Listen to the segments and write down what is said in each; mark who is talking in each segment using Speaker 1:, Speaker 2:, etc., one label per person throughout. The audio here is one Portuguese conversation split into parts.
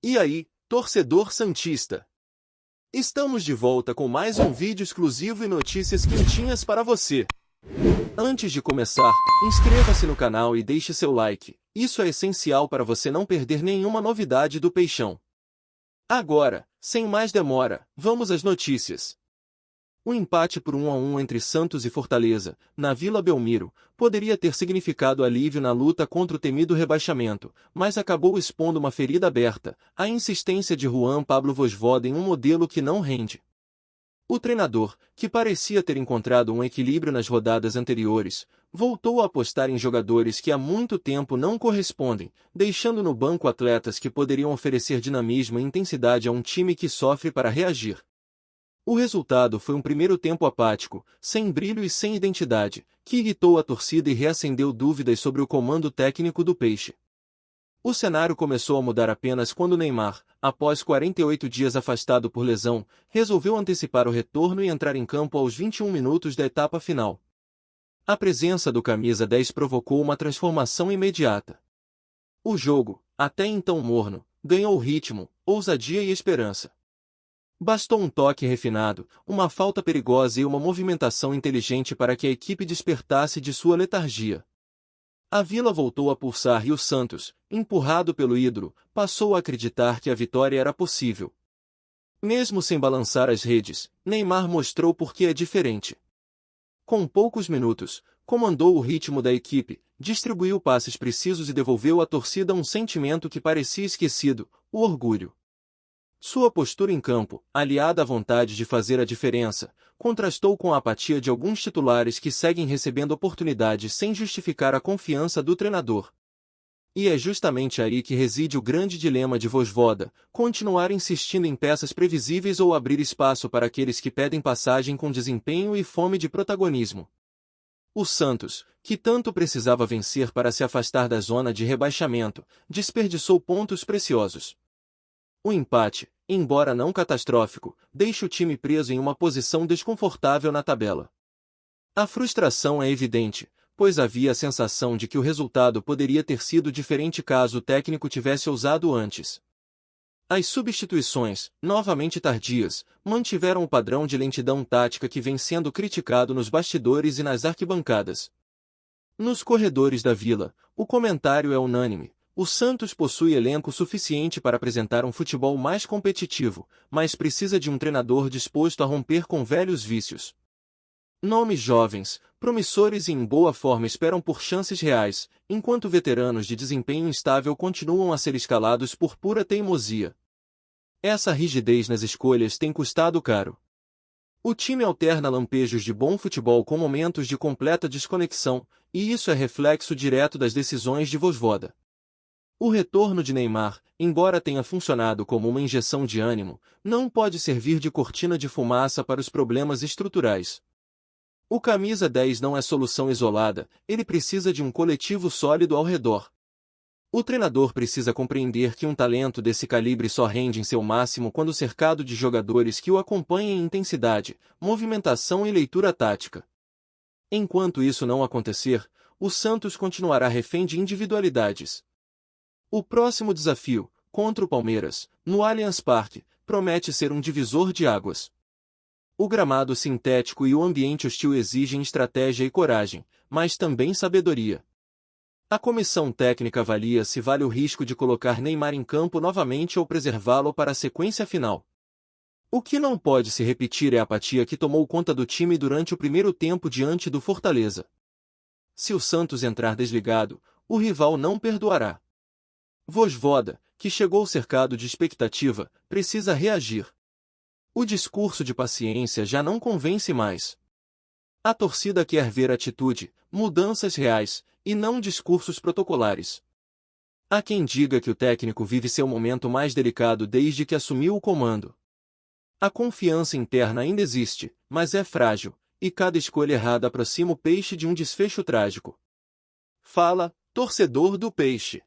Speaker 1: E aí, torcedor santista? Estamos de volta com mais um vídeo exclusivo e notícias quentinhas para você. Antes de começar, inscreva-se no canal e deixe seu like. Isso é essencial para você não perder nenhuma novidade do Peixão. Agora, sem mais demora, vamos às notícias. O empate por 1-1 entre Santos e Fortaleza, na Vila Belmiro, poderia ter significado alívio na luta contra o temido rebaixamento, mas acabou expondo uma ferida aberta, a insistência de Juan Pablo Vojvoda em um modelo que não rende. O treinador, que parecia ter encontrado um equilíbrio nas rodadas anteriores, voltou a apostar em jogadores que há muito tempo não correspondem, deixando no banco atletas que poderiam oferecer dinamismo e intensidade a um time que sofre para reagir. O resultado foi um primeiro tempo apático, sem brilho e sem identidade, que irritou a torcida e reacendeu dúvidas sobre o comando técnico do Peixe. O cenário começou a mudar apenas quando Neymar, após 48 dias afastado por lesão, resolveu antecipar o retorno e entrar em campo aos 21 minutos da etapa final. A presença do camisa 10 provocou uma transformação imediata. O jogo, até então morno, ganhou ritmo, ousadia e esperança. Bastou um toque refinado, uma falta perigosa e uma movimentação inteligente para que a equipe despertasse de sua letargia. A Vila voltou a pulsar e o Santos, empurrado pelo ídolo, passou a acreditar que a vitória era possível. Mesmo sem balançar as redes, Neymar mostrou por que é diferente. Com poucos minutos, comandou o ritmo da equipe, distribuiu passes precisos e devolveu à torcida um sentimento que parecia esquecido, o orgulho. Sua postura em campo, aliada à vontade de fazer a diferença, contrastou com a apatia de alguns titulares que seguem recebendo oportunidades sem justificar a confiança do treinador. E é justamente aí que reside o grande dilema de Vojvoda: continuar insistindo em peças previsíveis ou abrir espaço para aqueles que pedem passagem com desempenho e fome de protagonismo. O Santos, que tanto precisava vencer para se afastar da zona de rebaixamento, desperdiçou pontos preciosos. O empate, embora não catastrófico, deixa o time preso em uma posição desconfortável na tabela. A frustração é evidente, pois havia a sensação de que o resultado poderia ter sido diferente caso o técnico tivesse ousado antes. As substituições, novamente tardias, mantiveram o padrão de lentidão tática que vem sendo criticado nos bastidores e nas arquibancadas. Nos corredores da Vila, o comentário é unânime: o Santos possui elenco suficiente para apresentar um futebol mais competitivo, mas precisa de um treinador disposto a romper com velhos vícios. Nomes jovens, promissores e em boa forma esperam por chances reais, enquanto veteranos de desempenho instável continuam a ser escalados por pura teimosia. Essa rigidez nas escolhas tem custado caro. O time alterna lampejos de bom futebol com momentos de completa desconexão, e isso é reflexo direto das decisões de Vojvoda. O retorno de Neymar, embora tenha funcionado como uma injeção de ânimo, não pode servir de cortina de fumaça para os problemas estruturais. O camisa 10 não é solução isolada, ele precisa de um coletivo sólido ao redor. O treinador precisa compreender que um talento desse calibre só rende em seu máximo quando cercado de jogadores que o acompanhem em intensidade, movimentação e leitura tática. Enquanto isso não acontecer, o Santos continuará refém de individualidades. O próximo desafio, contra o Palmeiras, no Allianz Parque, promete ser um divisor de águas. O gramado sintético e o ambiente hostil exigem estratégia e coragem, mas também sabedoria. A comissão técnica avalia se vale o risco de colocar Neymar em campo novamente ou preservá-lo para a sequência final. O que não pode se repetir é a apatia que tomou conta do time durante o primeiro tempo diante do Fortaleza. Se o Santos entrar desligado, o rival não perdoará. Vojvoda, que chegou cercado de expectativa, precisa reagir. O discurso de paciência já não convence mais. A torcida quer ver atitude, mudanças reais, e não discursos protocolares. Há quem diga que o técnico vive seu momento mais delicado desde que assumiu o comando. A confiança interna ainda existe, mas é frágil, e cada escolha errada aproxima o Peixe de um desfecho trágico. Fala, torcedor do Peixe!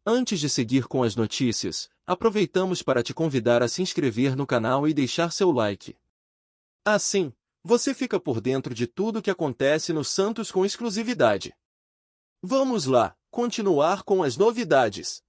Speaker 1: Antes de seguir com as notícias, aproveitamos para te convidar a se inscrever no canal e deixar seu like. Assim, você fica por dentro de tudo o que acontece no Santos com exclusividade. Vamos lá, continuar com as novidades.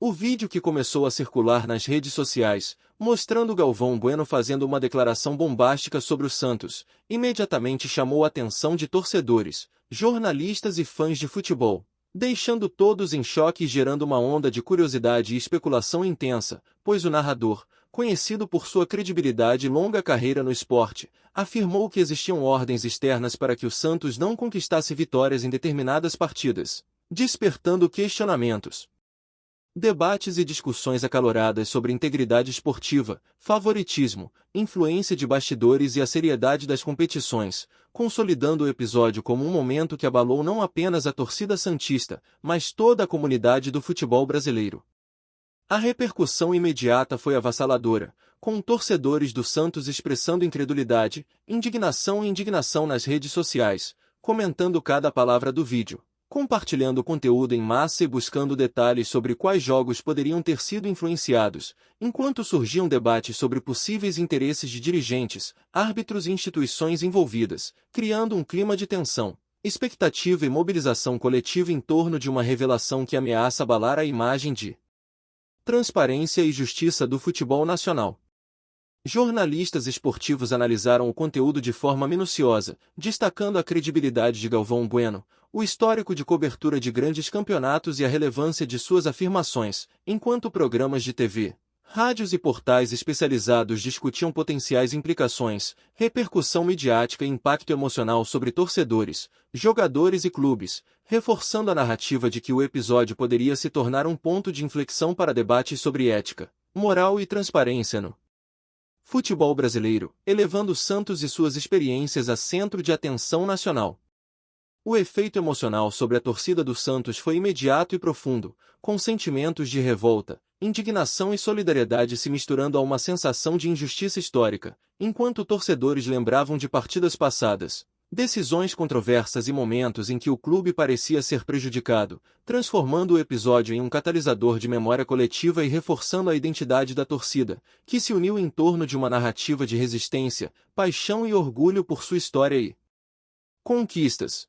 Speaker 1: O vídeo que começou a circular nas redes sociais, mostrando Galvão Bueno fazendo uma declaração bombástica sobre o Santos, imediatamente chamou a atenção de torcedores, jornalistas e fãs de futebol, deixando todos em choque e gerando uma onda de curiosidade e especulação intensa, pois o narrador, conhecido por sua credibilidade e longa carreira no esporte, afirmou que existiam ordens externas para que o Santos não conquistasse vitórias em determinadas partidas, despertando questionamentos. Debates e discussões acaloradas sobre integridade esportiva, favoritismo, influência de bastidores e a seriedade das competições, consolidando o episódio como um momento que abalou não apenas a torcida santista, mas toda a comunidade do futebol brasileiro. A repercussão imediata foi avassaladora, com torcedores do Santos expressando incredulidade, indignação e indignação nas redes sociais, comentando cada palavra do vídeo, compartilhando o conteúdo em massa e buscando detalhes sobre quais jogos poderiam ter sido influenciados, enquanto surgiam debates sobre possíveis interesses de dirigentes, árbitros e instituições envolvidas, criando um clima de tensão, expectativa e mobilização coletiva em torno de uma revelação que ameaça abalar a imagem de transparência e justiça do futebol nacional. Jornalistas esportivos analisaram o conteúdo de forma minuciosa, destacando a credibilidade de Galvão Bueno, o histórico de cobertura de grandes campeonatos e a relevância de suas afirmações, enquanto programas de TV, rádios e portais especializados discutiam potenciais implicações, repercussão midiática e impacto emocional sobre torcedores, jogadores e clubes, reforçando a narrativa de que o episódio poderia se tornar um ponto de inflexão para debates sobre ética, moral e transparência no futebol brasileiro, elevando Santos e suas experiências a centro de atenção nacional. O efeito emocional sobre a torcida do Santos foi imediato e profundo, com sentimentos de revolta, indignação e solidariedade se misturando a uma sensação de injustiça histórica, enquanto torcedores lembravam de partidas passadas, decisões controversas e momentos em que o clube parecia ser prejudicado, transformando o episódio em um catalisador de memória coletiva e reforçando a identidade da torcida, que se uniu em torno de uma narrativa de resistência, paixão e orgulho por sua história e conquistas.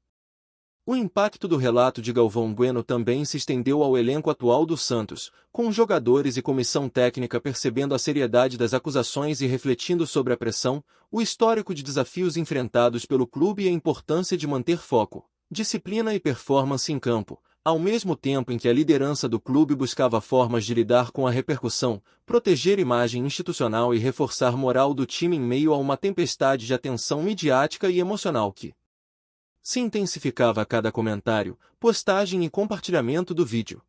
Speaker 1: O impacto do relato de Galvão Bueno também se estendeu ao elenco atual do Santos, com jogadores e comissão técnica percebendo a seriedade das acusações e refletindo sobre a pressão, o histórico de desafios enfrentados pelo clube e a importância de manter foco, disciplina e performance em campo, ao mesmo tempo em que a liderança do clube buscava formas de lidar com a repercussão, proteger imagem institucional e reforçar moral do time em meio a uma tempestade de atenção midiática e emocional que se intensificava a cada comentário, postagem e compartilhamento do vídeo.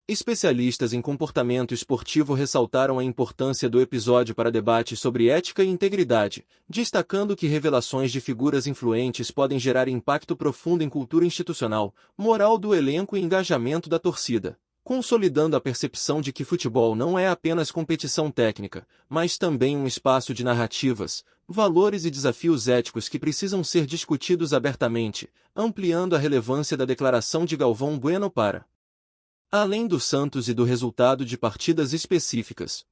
Speaker 1: Especialistas em comportamento esportivo ressaltaram a importância do episódio para debates sobre ética e integridade, destacando que revelações de figuras influentes podem gerar impacto profundo em cultura institucional, moral do elenco e engajamento da torcida, consolidando a percepção de que futebol não é apenas competição técnica, mas também um espaço de narrativas, valores e desafios éticos que precisam ser discutidos abertamente, ampliando a relevância da declaração de Galvão Bueno para além do Santos e do resultado de partidas específicas.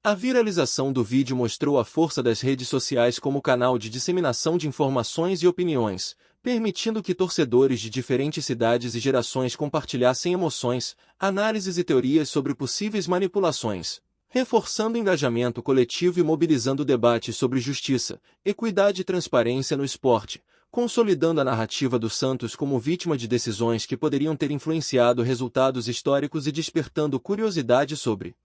Speaker 1: A viralização do vídeo mostrou a força das redes sociais como canal de disseminação de informações e opiniões, permitindo que torcedores de diferentes cidades e gerações compartilhassem emoções, análises e teorias sobre possíveis manipulações, reforçando o engajamento coletivo e mobilizando debates sobre justiça, equidade e transparência no esporte, consolidando a narrativa do Santos como vítima de decisões que poderiam ter influenciado resultados históricos e despertando curiosidade sobre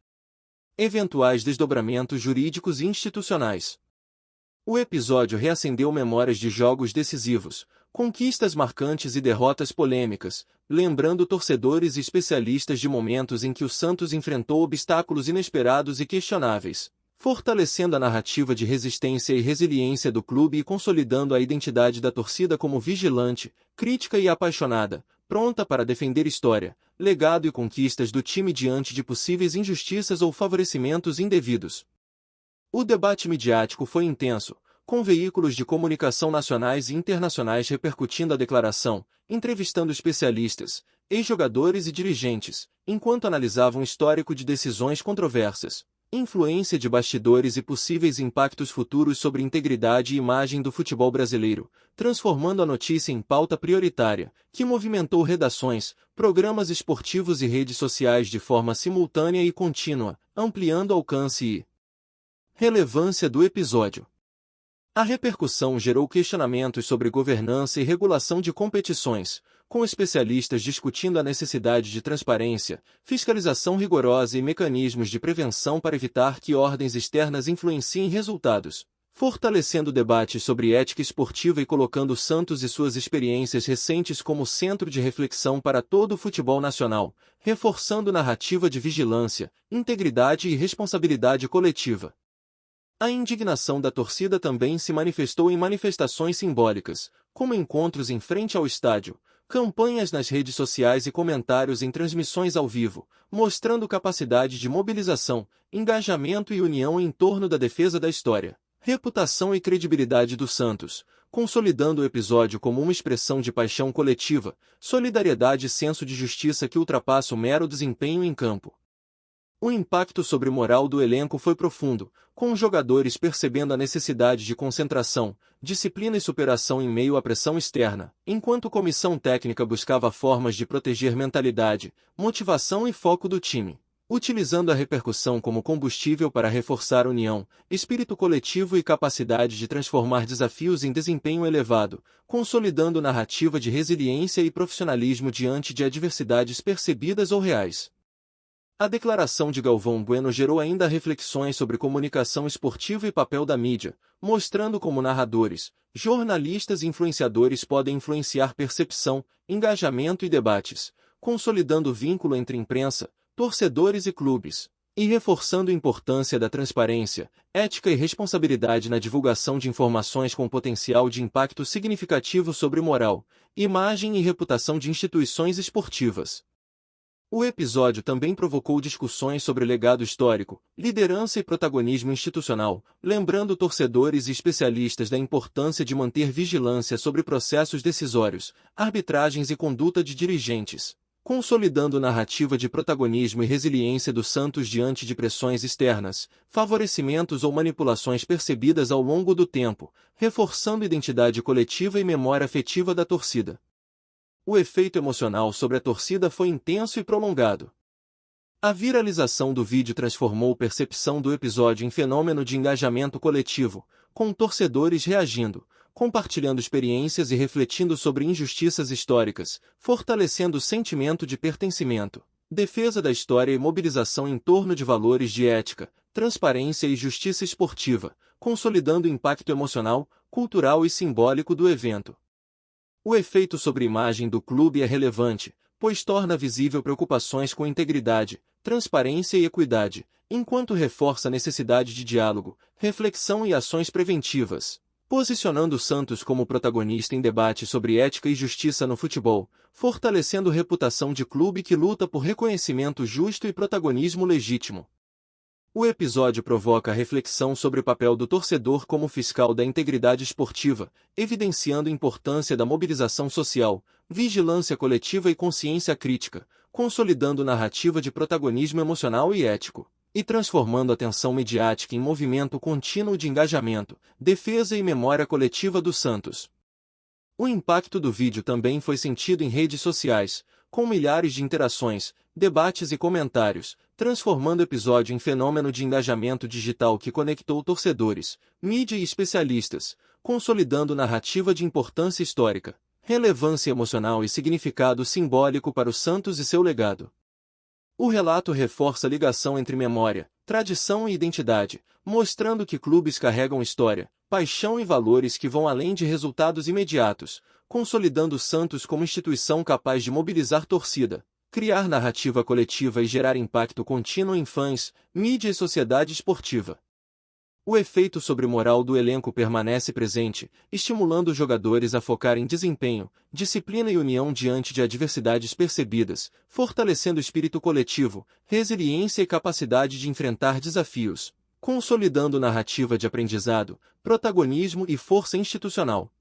Speaker 1: eventuais desdobramentos jurídicos e institucionais. O episódio reacendeu memórias de jogos decisivos, conquistas marcantes e derrotas polêmicas, lembrando torcedores e especialistas de momentos em que o Santos enfrentou obstáculos inesperados e questionáveis, fortalecendo a narrativa de resistência e resiliência do clube e consolidando a identidade da torcida como vigilante, crítica e apaixonada, pronta para defender história, legado e conquistas do time diante de possíveis injustiças ou favorecimentos indevidos. O debate midiático foi intenso, com veículos de comunicação nacionais e internacionais repercutindo a declaração, entrevistando especialistas, ex-jogadores e dirigentes, enquanto analisavam o histórico de decisões controversas, Influência de bastidores e possíveis impactos futuros sobre integridade e imagem do futebol brasileiro, transformando a notícia em pauta prioritária, que movimentou redações, programas esportivos e redes sociais de forma simultânea e contínua, ampliando alcance e relevância do episódio. A repercussão gerou questionamentos sobre governança e regulação de competições, com especialistas discutindo a necessidade de transparência, fiscalização rigorosa e mecanismos de prevenção para evitar que ordens externas influenciem resultados, fortalecendo debates sobre ética esportiva e colocando Santos e suas experiências recentes como centro de reflexão para todo o futebol nacional, reforçando narrativa de vigilância, integridade e responsabilidade coletiva. A indignação da torcida também se manifestou em manifestações simbólicas, como encontros em frente ao estádio, campanhas nas redes sociais e comentários em transmissões ao vivo, mostrando capacidade de mobilização, engajamento e união em torno da defesa da história, reputação e credibilidade do Santos, consolidando o episódio como uma expressão de paixão coletiva, solidariedade e senso de justiça que ultrapassa o mero desempenho em campo. O impacto sobre a moral do elenco foi profundo, com os jogadores percebendo a necessidade de concentração, disciplina e superação em meio à pressão externa, enquanto a comissão técnica buscava formas de proteger mentalidade, motivação e foco do time, utilizando a repercussão como combustível para reforçar união, espírito coletivo e capacidade de transformar desafios em desempenho elevado, consolidando narrativa de resiliência e profissionalismo diante de adversidades percebidas ou reais. A declaração de Galvão Bueno gerou ainda reflexões sobre comunicação esportiva e papel da mídia, mostrando como narradores, jornalistas e influenciadores podem influenciar percepção, engajamento e debates, consolidando o vínculo entre imprensa, torcedores e clubes, e reforçando a importância da transparência, ética e responsabilidade na divulgação de informações com potencial de impacto significativo sobre moral, imagem e reputação de instituições esportivas. O episódio também provocou discussões sobre legado histórico, liderança e protagonismo institucional, lembrando torcedores e especialistas da importância de manter vigilância sobre processos decisórios, arbitragens e conduta de dirigentes, consolidando narrativa de protagonismo e resiliência do Santos diante de pressões externas, favorecimentos ou manipulações percebidas ao longo do tempo, reforçando identidade coletiva e memória afetiva da torcida. O efeito emocional sobre a torcida foi intenso e prolongado. A viralização do vídeo transformou a percepção do episódio em fenômeno de engajamento coletivo, com torcedores reagindo, compartilhando experiências e refletindo sobre injustiças históricas, fortalecendo o sentimento de pertencimento, defesa da história e mobilização em torno de valores de ética, transparência e justiça esportiva, consolidando o impacto emocional, cultural e simbólico do evento. O efeito sobre a imagem do clube é relevante, pois torna visível preocupações com integridade, transparência e equidade, enquanto reforça a necessidade de diálogo, reflexão e ações preventivas, posicionando o Santos como protagonista em debate sobre ética e justiça no futebol, fortalecendo a reputação de clube que luta por reconhecimento justo e protagonismo legítimo. O episódio provoca reflexão sobre o papel do torcedor como fiscal da integridade esportiva, evidenciando a importância da mobilização social, vigilância coletiva e consciência crítica, consolidando narrativa de protagonismo emocional e ético, e transformando a tensão mediática em movimento contínuo de engajamento, defesa e memória coletiva do Santos. O impacto do vídeo também foi sentido em redes sociais, com milhares de interações, debates e comentários, transformando o episódio em fenômeno de engajamento digital que conectou torcedores, mídia e especialistas, consolidando narrativa de importância histórica, relevância emocional e significado simbólico para o Santos e seu legado. O relato reforça a ligação entre memória, tradição e identidade, mostrando que clubes carregam história, paixão e valores que vão além de resultados imediatos, consolidando o Santos como instituição capaz de mobilizar torcida, criar narrativa coletiva e gerar impacto contínuo em fãs, mídia e sociedade esportiva. O efeito sobre moral do elenco permanece presente, estimulando os jogadores a focar em desempenho, disciplina e união diante de adversidades percebidas, fortalecendo o espírito coletivo, resiliência e capacidade de enfrentar desafios, consolidando narrativa de aprendizado, protagonismo e força institucional.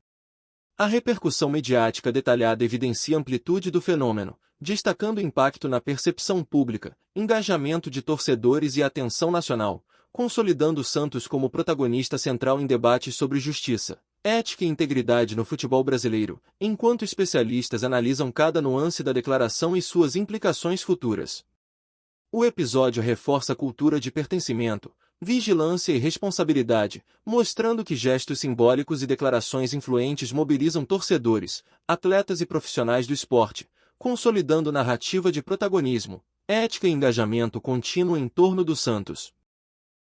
Speaker 1: A repercussão mediática detalhada evidencia a amplitude do fenômeno, destacando o impacto na percepção pública, engajamento de torcedores e atenção nacional, consolidando o Santos como protagonista central em debates sobre justiça, ética e integridade no futebol brasileiro, enquanto especialistas analisam cada nuance da declaração e suas implicações futuras. O episódio reforça a cultura de pertencimento, vigilância e responsabilidade, mostrando que gestos simbólicos e declarações influentes mobilizam torcedores, atletas e profissionais do esporte, consolidando narrativa de protagonismo, ética e engajamento contínuo em torno do Santos.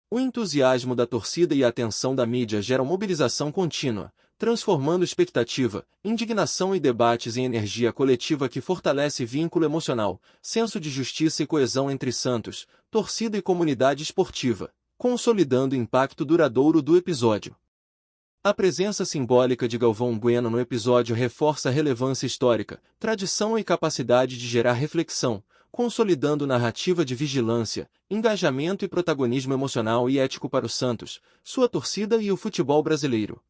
Speaker 1: O entusiasmo da torcida e a atenção da mídia geram mobilização contínua, transformando expectativa, indignação e debates em energia coletiva que fortalece vínculo emocional, senso de justiça e coesão entre Santos, torcida e comunidade esportiva, consolidando o impacto duradouro do episódio. A presença simbólica de Galvão Bueno no episódio reforça a relevância histórica, tradição e capacidade de gerar reflexão, consolidando narrativa de vigilância, engajamento e protagonismo emocional e ético para o Santos, sua torcida e o futebol brasileiro.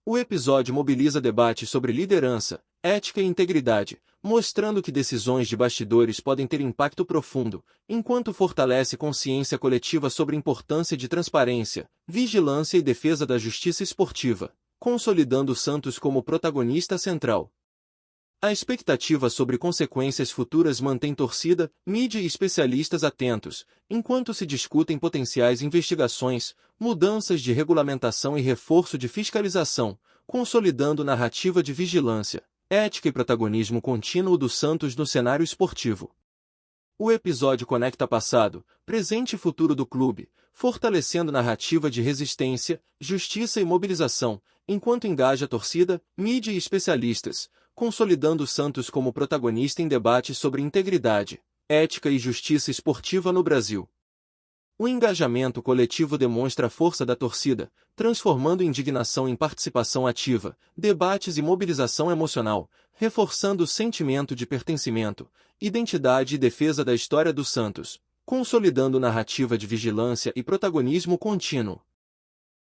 Speaker 1: O episódio mobiliza debates sobre liderança, ética e integridade, mostrando que decisões de bastidores podem ter impacto profundo, enquanto fortalece consciência coletiva sobre a importância de transparência, vigilância e defesa da justiça esportiva, consolidando o Santos como protagonista central. A expectativa sobre consequências futuras mantém torcida, mídia e especialistas atentos, enquanto se discutem potenciais investigações, mudanças de regulamentação e reforço de fiscalização, consolidando narrativa de vigilância, ética e protagonismo contínuo do Santos no cenário esportivo. O episódio conecta passado, presente e futuro do clube, fortalecendo narrativa de resistência, justiça e mobilização, enquanto engaja a torcida, mídia e especialistas, consolidando o Santos como protagonista em debates sobre integridade, ética e justiça esportiva no Brasil. O engajamento coletivo demonstra a força da torcida, transformando indignação em participação ativa, debates e mobilização emocional, reforçando o sentimento de pertencimento, identidade e defesa da história do Santos, consolidando narrativa de vigilância e protagonismo contínuo.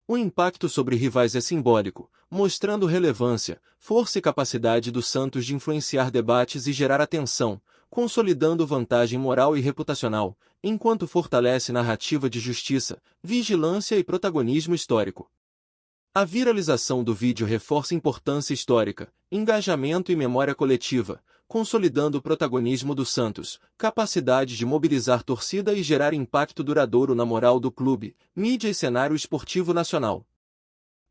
Speaker 1: O impacto sobre rivais é simbólico, mostrando relevância, força e capacidade do Santos de influenciar debates e gerar atenção, consolidando vantagem moral e reputacional, enquanto fortalece narrativa de justiça, vigilância e protagonismo histórico. A viralização do vídeo reforça importância histórica, engajamento e memória coletiva, consolidando o protagonismo do Santos, capacidade de mobilizar torcida e gerar impacto duradouro na moral do clube, mídia e cenário esportivo nacional.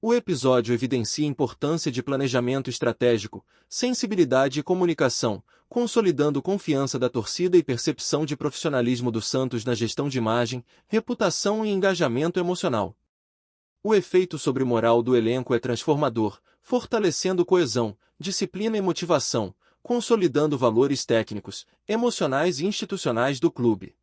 Speaker 1: O episódio evidencia a importância de planejamento estratégico, sensibilidade e comunicação, consolidando confiança da torcida e percepção de profissionalismo do Santos na gestão de imagem, reputação e engajamento emocional. O efeito sobre moral do elenco é transformador, fortalecendo coesão, disciplina e motivação, consolidando valores técnicos, emocionais e institucionais do clube.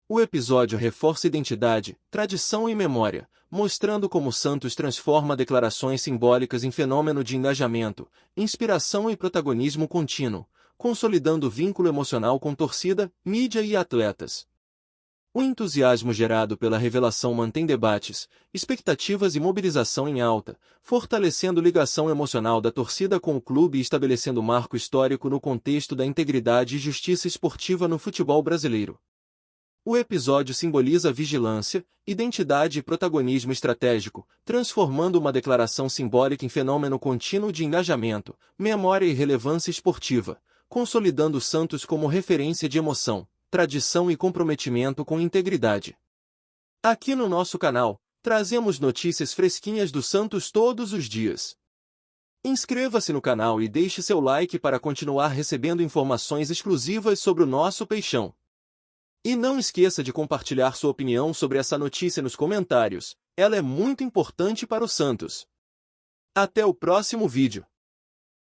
Speaker 1: O episódio reforça identidade, tradição e memória, mostrando como Santos transforma declarações simbólicas em fenômeno de engajamento, inspiração e protagonismo contínuo, consolidando o vínculo emocional com torcida, mídia e atletas. O entusiasmo gerado pela revelação mantém debates, expectativas e mobilização em alta, fortalecendo ligação emocional da torcida com o clube e estabelecendo marco histórico no contexto da integridade e justiça esportiva no futebol brasileiro. O episódio simboliza vigilância, identidade e protagonismo estratégico, transformando uma declaração simbólica em fenômeno contínuo de engajamento, memória e relevância esportiva, consolidando o Santos como referência de emoção, tradição e comprometimento com integridade. Aqui no nosso canal, trazemos notícias fresquinhas do Santos todos os dias. Inscreva-se no canal e deixe seu like para continuar recebendo informações exclusivas sobre o nosso peixão. E não esqueça de compartilhar sua opinião sobre essa notícia nos comentários, ela é muito importante para o Santos. Até o próximo vídeo.